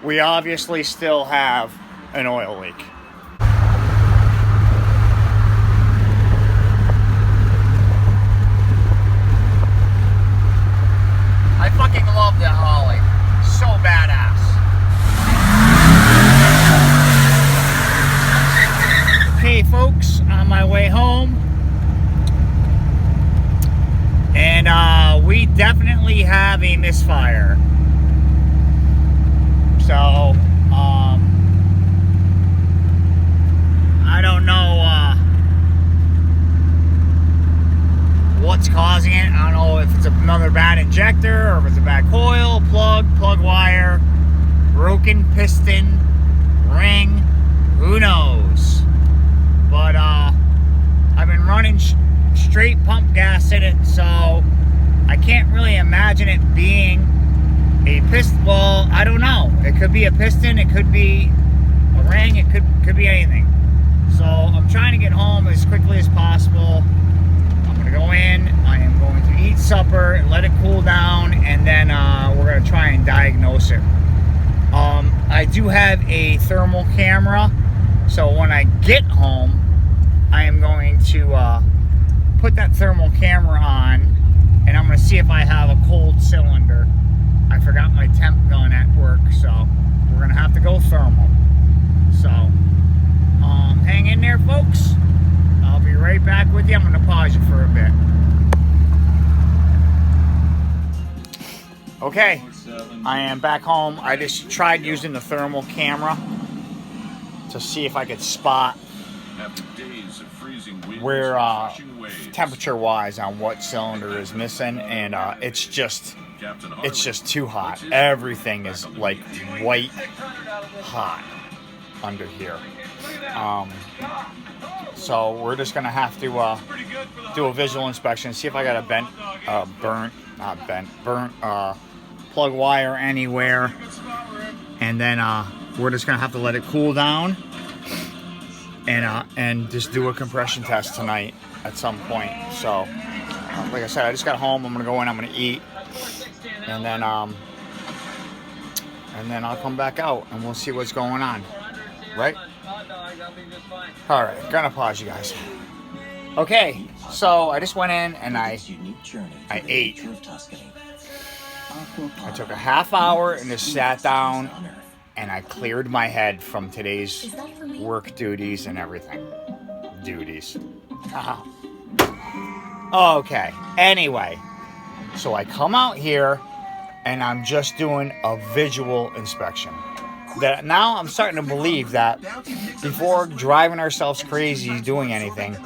we obviously still have an oil leak. I fucking love that Holly. So badass. Okay, folks, on my way home. And we definitely have a misfire. So, I don't know what's causing it. I don't know if it's another bad injector or if it's a bad coil, plug wire, broken piston, ring, who knows. But I've been running straight pump gas in it, so I can't really imagine it being a piston. Well, I don't know. It could be a piston, it could be a ring, it could be anything. So I'm trying to get home as quickly as possible. I'm gonna go in, I am going to eat supper and let it cool down, and then we're gonna try and diagnose it. I do have a thermal camera, so when I get home, I am going to put that thermal camera on, and I'm gonna see if I have a cold cylinder. I forgot my temp gun at work, so we're gonna have to go thermal. So, hang in there, folks. I'll be right back with you. I'm gonna pause you for a bit. Okay, I am back home. I just tried using the thermal camera to see if I could spot where temperature-wise on what cylinder is missing, and it's just too hot. Everything is like white hot under here. So we're just gonna have to do a visual inspection, see if I got a burnt plug wire anywhere, and then we're just gonna have to let it cool down and just do a compression test tonight at some point. So like I said, I just got home. I'm gonna go in, I'm gonna eat, and then I'll come back out and we'll see what's going on, right? All right, gonna pause you guys. Okay, so I just went in and I ate. I took a half hour and just sat down and I cleared my head from today's work duties and everything. Okay, anyway, so I come out here and I'm just doing a visual inspection. That now I'm starting to believe that before driving ourselves crazy doing anything,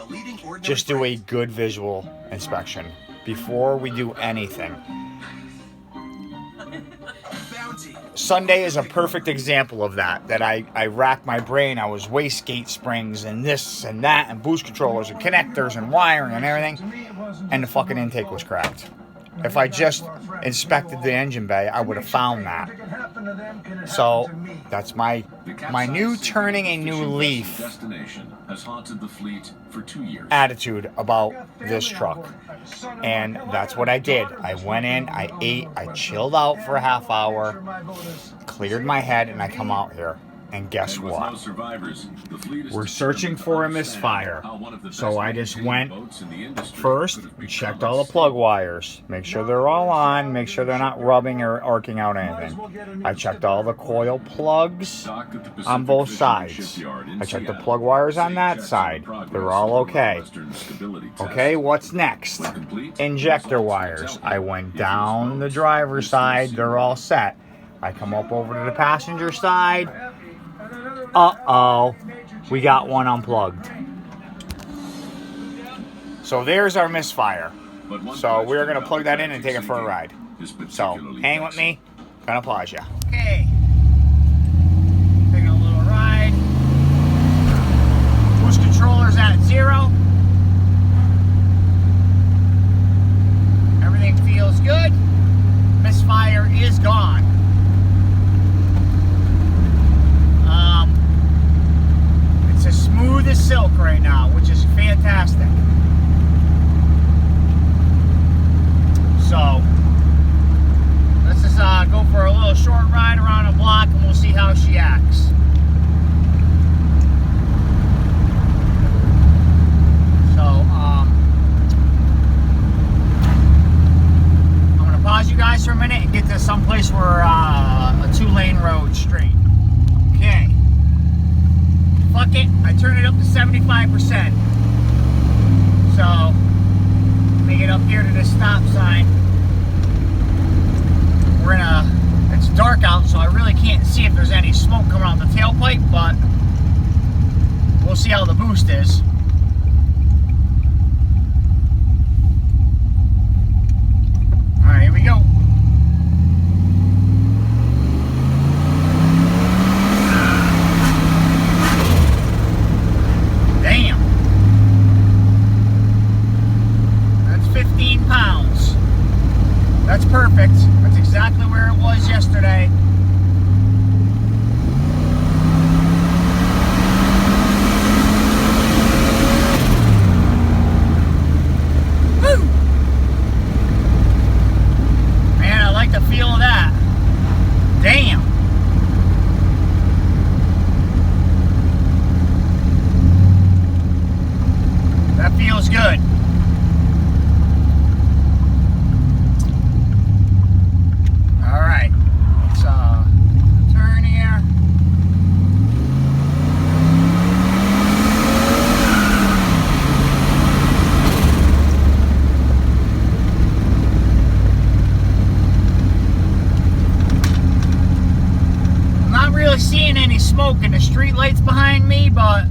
just do a good visual inspection before we do anything. Sunday is a perfect example of that. That I racked my brain. I was wastegate springs and this and that and boost controllers and connectors and wiring and everything, and the fucking intake was cracked. If I just inspected the engine bay, I would have found that. So that's my new turning a new leaf attitude about this truck. And that's what I did. I went in, I ate, I chilled out for a half hour, cleared my head, and I come out here. And guess what? We're searching for a misfire. So I just went first, checked all the plug wires, make sure they're all on, make sure they're not rubbing or arcing out anything. I checked all the coil plugs on both sides. I checked the plug wires on that side. They're all okay. Okay, what's next? Injector wires. I went down the driver's side. They're all set. I come up over to the passenger side. Uh-oh, we got one unplugged. So there's our misfire. So we're going to plug that in and take it for a ride. So hang with me. Gonna pause you. Okay. Taking a little ride. Boost controller's at 0. Everything feels good. Misfire is gone. It's as smooth as silk right now, which is fantastic. So let's just go for a little short ride around the block, and we'll see you guys for a minute and get to someplace where a 2-lane road straight. Okay. Fuck it. I turn it up to 75%. So, let me get up here to this stop sign. We're in a... It's dark out, so I really can't see if there's any smoke coming out the tailpipe, but we'll see how the boost is. Alright, here we go. Damn. That's 15 pounds. That's perfect. That's exactly where it was yesterday. Woo! Man, I like the feel of that. Damn. That feels good. Alright, let's turn here. I'm not really seeing any smoke in the street lights behind me, but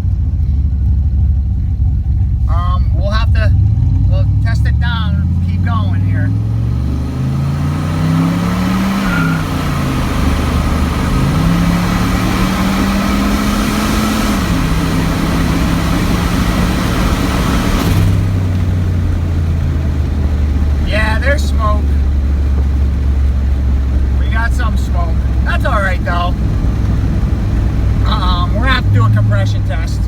we'll test it down and keep going here. Yeah, there's smoke. We got some smoke. That's alright though. We're gonna have to do a compression test.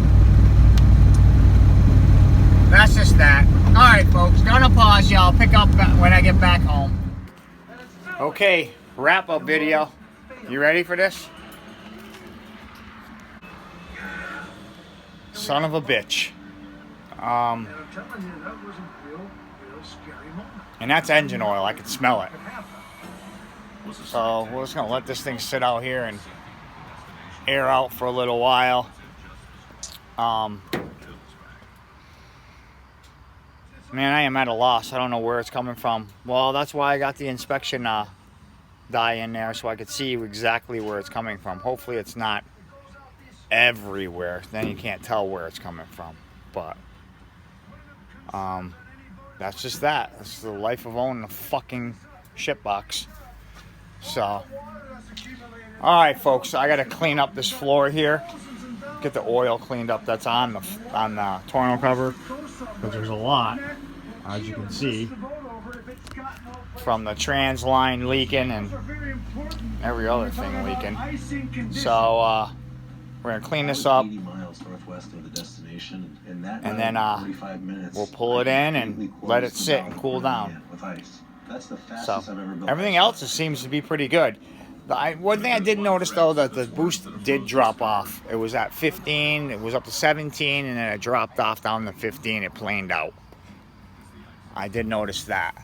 That's just that. Alright folks, gonna pause you. I'll pick up when I get back home. Okay, wrap up video. You ready for this? Son of a bitch. And that's engine oil. I can smell it. So we're just gonna let this thing sit out here and air out for a little while. Man, I am at a loss. I don't know where it's coming from. Well, that's why I got the inspection dye in there, so I could see exactly where it's coming from. Hopefully it's not everywhere. Then you can't tell where it's coming from. But that's just that. That's the life of owning a fucking shitbox. So, alright folks, I gotta clean up this floor here. Get the oil cleaned up that's on the tonneau cover. Because there's a lot, as you can see, from the trans line leaking and every other thing leaking. So we're gonna clean this up, and then we'll pull it in and let it sit and cool down. So everything else seems to be pretty good. One thing I did notice though, that the boost did drop off. It was at 15, it was up to 17, and then it dropped off down to 15. It planed out. I did notice that.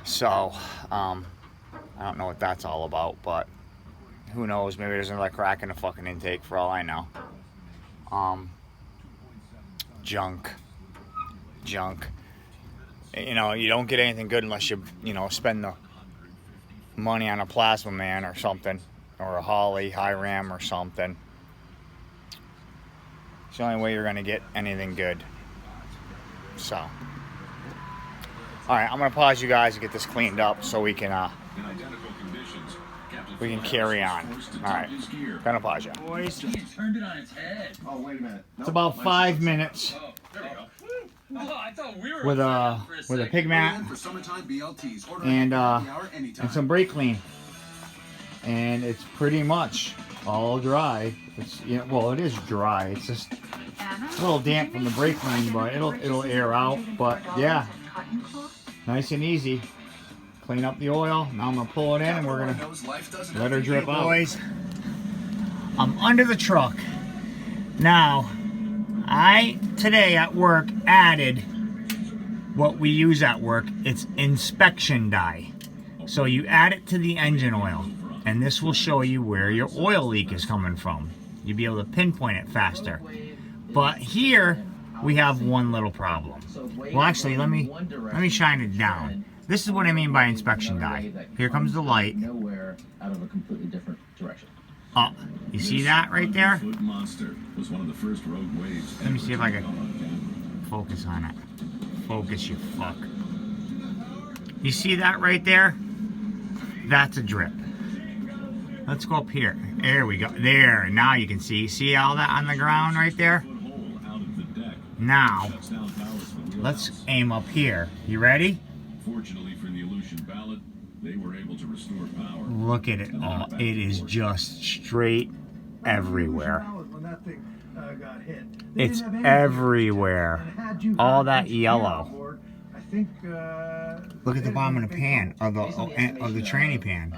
So I don't know what that's all about, but who knows? Maybe there's another crack in the fucking intake for all I know. Junk. You know, you don't get anything good unless you spend the money on a Plasma Man or something, or a Holly high ram or something. It's the only way you're gonna get anything good. So, all right, I'm gonna pause you guys to get this cleaned up so we can carry on. All right, gonna pause you. Boys, turned it on its head. Oh, wait a minute. It's about 5 minutes. Oh, there we go. I thought we were with a pig mat and some brake clean, and it's pretty much all dry. It's well, it is dry. It's just a little damp from the brake clean, but it'll air out. But yeah, nice and easy. Clean up the oil. Now I'm gonna pull it in, and we're gonna let her drip out. Boys, I'm under the truck now. I today at work added what we use at work, it's inspection dye. So you add it to the engine oil, and this will show you where your oil leak is coming from. You'll be able to pinpoint it faster. But here we have one little problem. Well, actually, let me shine it down. This is what I mean by inspection dye. Here comes the light. Oh, you see that right there? Let me see if I can focus on it. Focus, you fuck. You see that right there? That's a drip. Let's go up here. There we go. There. Now you can see. See all that on the ground right there? Now, let's aim up here. You ready? Fortunately for the Aleutian ballot, they were able to restore power. Look at it all. It is just straight everywhere. It's everywhere. All that yellow. Look at the bottom of the pan, of the tranny pan.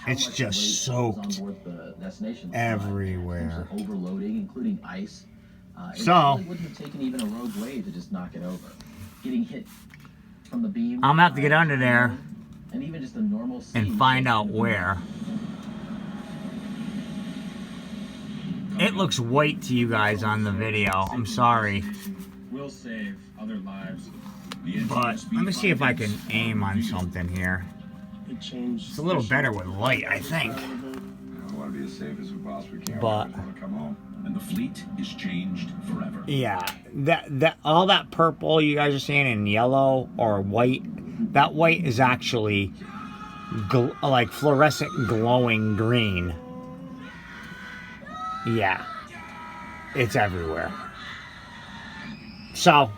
It's just soaked everywhere. So, I'm gonna have to get under there and find out where. It looks white to you guys on the video. I'm sorry. Will save other lives. But let me see if I can aim on something here. It's a little better with light, I think. I want to be as safe as we possibly can. But and the fleet is changed forever. Yeah, that all that purple you guys are seeing in yellow or white, that white is actually like fluorescent glowing green. Yeah, it's everywhere. So,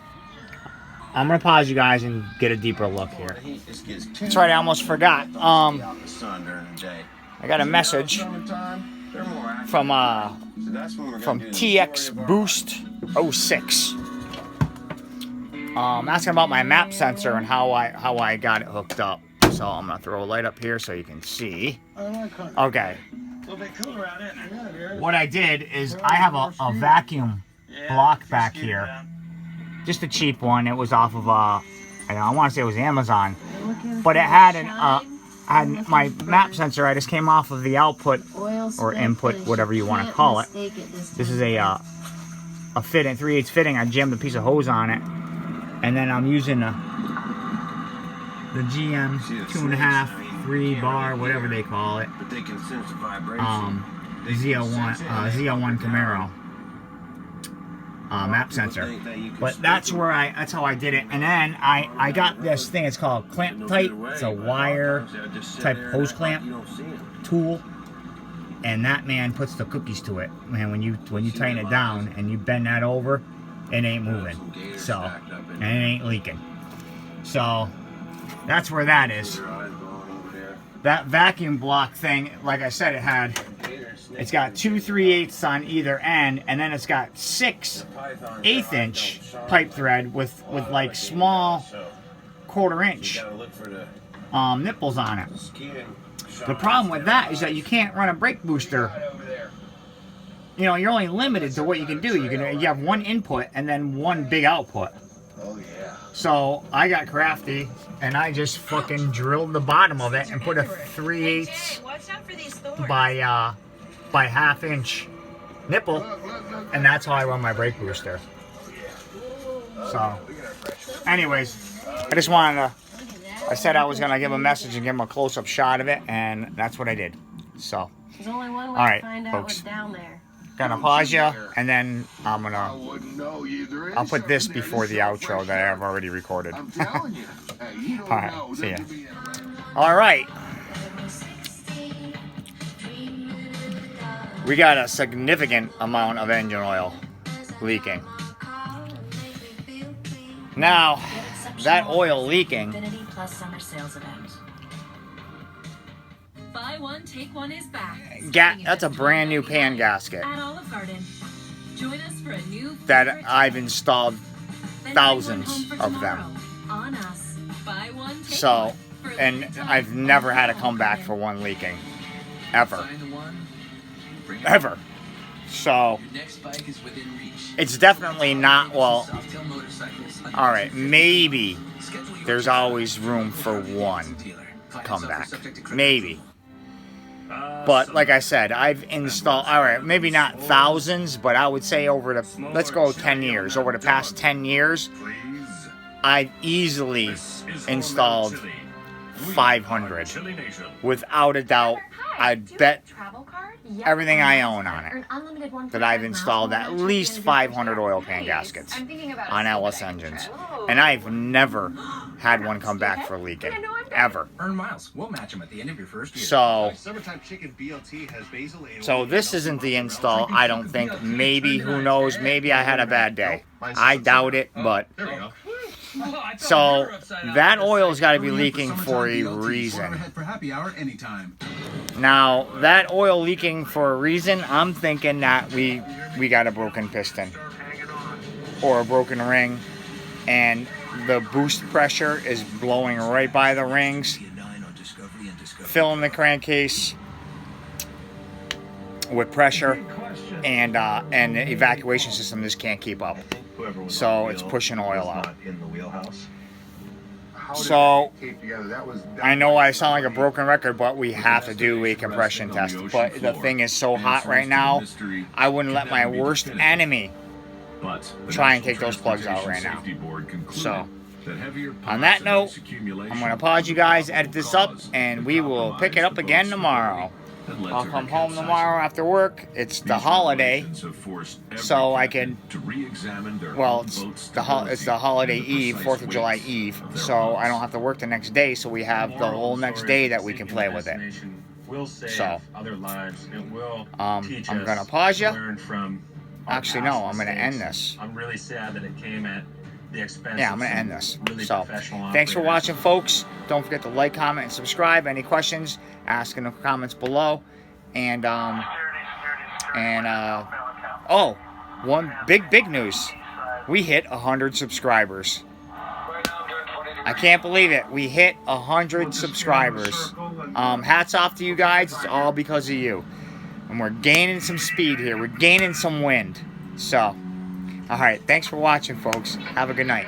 I'm gonna pause you guys and get a deeper look here. That's right, I almost forgot. I got a message from TX Boost 06. Asking about my map sensor and how I got it hooked up. So I'm gonna throw a light up here so you can see. Okay. What I did is I have a vacuum block back here. Just a cheap one. It was off of I want to say it was Amazon, but it had had my map sensor. I just came off of the output or input, whatever you want to call it. This is a fitting, 3/8 fitting. I jammed a piece of hose on it, and then I'm using the GM 2.5, 3 bar, whatever they call it. ZL1 Camaro. Map sensor, but that's how I did it. And then I got this thing. It's called clamp tight. It's a wire type hose clamp tool, and that man puts the cookies to it. Man, when you tighten it down and you bend that over, it ain't moving. So, and it ain't leaking. So that's where that is. That vacuum block thing, like I said, it's got 2 3/8 on either end, and then it's got 6 1/8-inch pipe thread with like small 1/4-inch nipples on it. The problem with that is that you can't run a brake booster. You know, you're only limited to what you can do. You have one input and then one big output. So I got crafty and I just fucking drilled the bottom of it and put a 3/8 by 1/2-inch nipple, and that's how I run my brake booster. So, anyways, I just wanted to. I said I was gonna give a message and give him a close-up shot of it, and that's what I did. So, there's only one way all right, to find out folks. what's down there. Gonna pause you, and then I'll put this before the outro that I've already recorded. All right, see ya. All right. We got a significant amount of engine oil leaking. Now, that oil leaking. Buy one, take one is back. That's a brand new pan gasket At Olive Garden. Join us for a new that I've installed thousands of them. On us. Buy one, take So, one. and I've never had a comeback for one leaking. Ever. Ever. So it's definitely not, well, all right, maybe there's always room for one comeback. Maybe. But like I said, I've installed, all right, maybe not thousands, but I would say over the, let's go 10 years. Over the past 10 years, I've easily installed 500. Without a doubt, I'd bet everything I own on it that I've installed at least 500 oil pan gaskets on LS engines. And I've never had one come back for leaking. Ever. Earn miles. We'll match them at the end of your first year. So this isn't the install, I don't think. Maybe, who knows, maybe I had a bad day. I doubt it, but... So that oil's got to be leaking for a reason. Now, that oil leaking for a reason, I'm thinking that we got a broken piston or a broken ring, and the boost pressure is blowing right by the rings, filling the crankcase with pressure, and the evacuation system just can't keep up. So it's pushing oil out. So I know I sound like a broken record, but we have to do a compression test. But the thing is so hot right now, I wouldn't let my worst enemy try and take those plugs out right now. So on that note, I'm going to pause you guys, edit this up, and we will pick it up again tomorrow. I'll come home tomorrow after work. It's the holiday, so I can, well, it's the holiday eve, 4th of July Eve, so I don't have to work the next day, so we have the whole next day that we can play with it. So, I'm going to pause you. Actually, no, I'm going to end this. I'm really sad that it came at the expense. Yeah, I'm going to end this. So, thanks for watching, folks. Don't forget to like, comment, and subscribe. Any questions, ask in the comments below. And, oh, one big news. We hit 100 subscribers. I can't believe it. We hit 100 subscribers. Hats off to you guys. It's all because of you. And we're gaining some speed here. We're gaining some wind. So, all right. Thanks for watching, folks. Have a good night.